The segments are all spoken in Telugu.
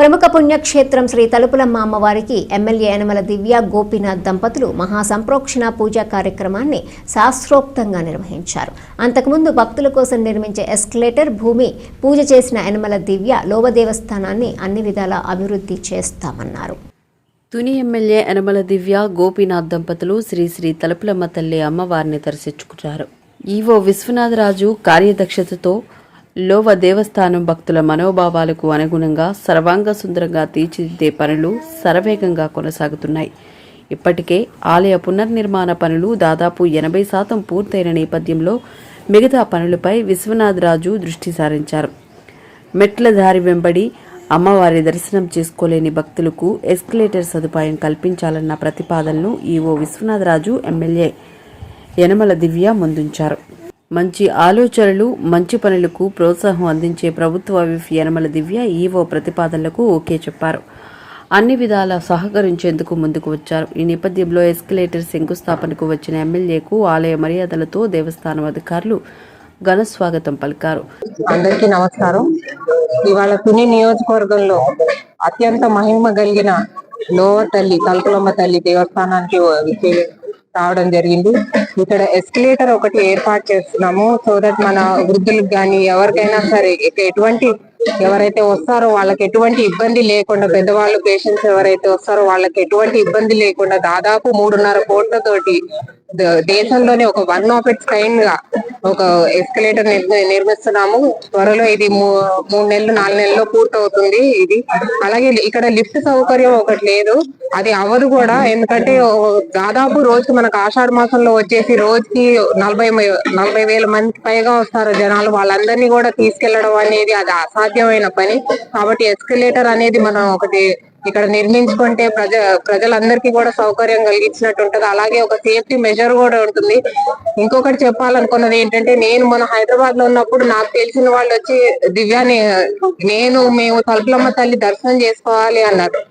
ప్రముఖ పుణ్యక్షేత్రం శ్రీ తలుపులమ్మ అమ్మవారికి ఎమ్మెల్యే యనమల దివ్య గోపీనాథ్ దంపతులు మహాసంప్రోక్షణ పూజా కార్యక్రమాన్ని శాస్త్రోక్తంగా నిర్వహించారు. అంతకుముందు భక్తుల కోసం నిర్మించే ఎస్కలేటర్ భూమి పూజ చేసిన యనమల దివ్య లోవ దేవస్థానాన్ని అన్ని విధాలా అభివృద్ధి చేస్తామన్నారు. తుని ఎమ్మెల్యే యనమల దివ్య గోపీనాథ్ దంపతులు శ్రీ శ్రీ తలుపులమ్మ తల్లి అమ్మవారిని దర్శించుకున్నారు. ఈవో విశ్వనాథరాజు కార్యదక్షతతో లోవ దేవస్థానం భక్తుల మనోభావాలకు అనుగుణంగా సర్వాంగ సుందరంగా తీర్చిదిద్దే పనులు శరవేగంగా కొనసాగుతున్నాయి. ఇప్పటికే ఆలయ పునర్నిర్మాణ పనులు దాదాపు 80% పూర్తయిన నేపథ్యంలో మిగతా పనులపై విశ్వనాథరాజు దృష్టి సారించారు. మెట్ల దారి వెంబడి అమ్మవారి దర్శనం చేసుకోలేని భక్తులకు ఎస్కలేటర్ సదుపాయం కల్పించాలన్న ప్రతిపాదనను ఈవో విశ్వనాథరాజు ఎమ్మెల్యే యనమల దివ్య ముందుంచారు. మంచి ఆలోచనలు, మంచి పనులకు ప్రోత్సాహం అందించే ప్రభుత్వ విప్ యనమల దివ్య ఈవో ప్రతిపాదనలకు ఓకే చెప్పారు. అన్ని విధాలా సహకరించేందుకు ముందుకు వచ్చారు. ఈ నేపథ్యంలో ఎస్కలేటర్ శంకుస్థాపనకు వచ్చిన ఎమ్మెల్యేకు ఆలయ మర్యాదలతో దేవస్థానం అధికారులు ఘన స్వాగతం పలికారు. అందరికీ నమస్కారం. ఇవాళ తుని నియోజకవర్గంలో అత్యంత మహిమ కలిగిన లోవ తల్లి తలుపులమ్మ తల్లి దేవస్థానానికి రావడం జరిగింది. ఇక్కడ ఎస్కలేటర్ ఒకటి ఏర్పాటు చేస్తున్నాము. సో దట్ మన వృద్ధులకు కానీ ఎవరికైనా సరే ఎవరైతే వస్తారో వాళ్ళకి ఎటువంటి ఇబ్బంది లేకుండా, పెద్దవాళ్ళు పేషెంట్స్ ఎవరైతే వస్తారో వాళ్ళకి ఎటువంటి ఇబ్బంది లేకుండా దాదాపు 3.5 కోట్లతోటి దేశంలోనే ఒక వన్ ఆఫ్ ఇట్స్ కైండ్ గా ఒక ఎస్కలేటర్ నిర్మిస్తున్నాము. త్వరలో ఇది 3 నెలలు 4 నెలల్లో పూర్తవుతుంది. ఇది అలాగే ఇక్కడ లిఫ్ట్ సౌకర్యం ఒకటి లేదు, అది అవ్వదు కూడా. ఎందుకంటే దాదాపు రోజుకి మనకు ఆషాఢ మాసంలో వచ్చేసి రోజుకి 40,000 మందికి పైగా వస్తారు జనాలు. వాళ్ళందరినీ కూడా తీసుకెళ్లడం అనేది అది అసాధ్యమైన పని. కాబట్టి ఎస్కలేటర్ అనేది మనం ఒకటి ఇక్కడ నిర్మించుకుంటే ప్రజలందరికీ కూడా సౌకర్యం కలిగించినట్టు ఉంటది. అలాగే ఒక సేఫ్టీ మెజర్ కూడా ఉంటుంది. ఇంకొకటి చెప్పాలనుకున్నది ఏంటంటే, నేను మన హైదరాబాద్ లో ఉన్నప్పుడు నాకు తెలిసిన వాళ్ళు వచ్చి దివ్యాని మేము తలుపులమ్మ తల్లి దర్శనం చేసుకోవాలి అన్నారు.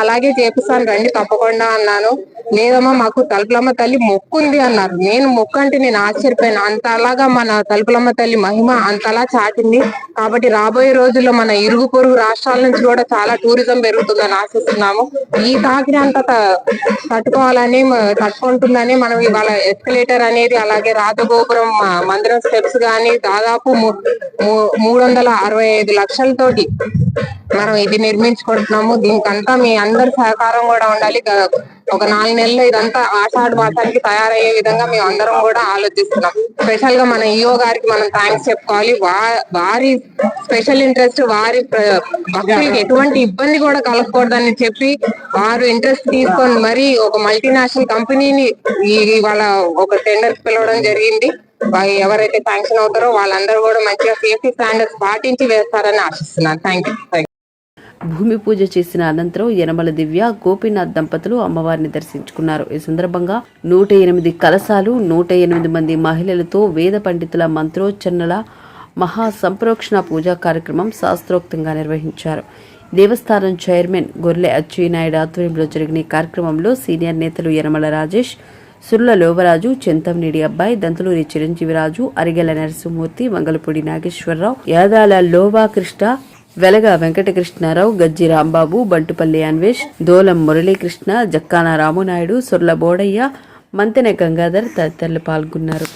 అలాగే చేపిస్తాను రండి తప్పకుండా అన్నాను. లేదమ్మా మాకు తలుపులమ్మ తల్లి మొక్కుంది అన్నారు. నేను మొక్కు అంటే నేను ఆశ్చర్యపోయాను. అంతలాగా మన తలుపులమ్మ తల్లి మహిమ అంతలా చాటింది. కాబట్టి రాబోయే రోజుల్లో మన ఇరుగు పొరుగు రాష్ట్రాల నుంచి కూడా చాలా టూరిజం పెరుగుతుందని ఆశిస్తున్నాము. ఈ తాకిని అంత తట్టుకుంటుందని మనం ఇవాళ ఎస్కలేటర్ అనేది, అలాగే రాజగోపురం మందిరం స్టెప్స్ గాని దాదాపు 365 లక్షలతోటి మనం ఇది నిర్మించుకుంటున్నాము. దీనికంతా మీ అందరి సహకారం కూడా ఉండాలి. ఒక 4 నెలలు ఇదంతా ఆషాఢ మాసానికి తయారయ్యే విధంగా మేము అందరం కూడా ఆలోచిస్తున్నాం. స్పెషల్ గా మన ఈఓ గారికి మనం థ్యాంక్స్ చెప్పుకోవాలి. వారి స్పెషల్ ఇంట్రెస్ట్, వారి భక్తులకి ఎటువంటి ఇబ్బంది కూడా కలగకూడదని చెప్పి వారు ఇంట్రెస్ట్ తీసుకొని మరి ఒక మల్టీనేషనల్ కంపెనీని ఇవాళ ఒక టెండర్ పిలవడం జరిగింది. ఎవరైతే శాంక్షన్ అవుతారో వాళ్ళందరూ కూడా మంచిగా సేఫ్టీ స్టాండర్డ్స్ పాటించి వేస్తారని ఆశిస్తున్నాను. Thank you. భూమి పూజ చేసిన అనంతరం యనమల దివ్య గోపీనాథ్ దంపతులు అమ్మవారిని దర్శించుకున్నారు. ఈ సందర్భంగా 108 కలశాలు, 108 మంది మహిళలతో వేద పండితుల మంత్రోచ్చరణల మహా సంప్రోక్షణ పూజా కార్యక్రమం శాస్త్రోక్తంగా నిర్వహించారు. దేవస్థానం చైర్మన్ గొర్లె అచ్చెన్నాయుడు ఆధ్వర్యంలో జరిగిన ఈ కార్యక్రమంలో సీనియర్ నేతలు యనమల రాజేష్, సుర్ల లోవరాజు, చెంతంనేడి అబ్బాయి, దంతులూరి చిరంజీవిరాజు, అరిగెల నరసింహమూర్తి, మంగళపూడి నాగేశ్వరరావు, యాదాల లోవా కృష్ణ, వెలగ వెంకటకృష్ణారావు, గజ్జి రాంబాబు, బంటుపల్లి అన్వేష్, దోలం మురళీకృష్ణ, జక్కాన రామునాయుడు, సుర్ల బోడయ్య, మంతెన గంగాధర్ తదితరులు పాల్గొన్నారు.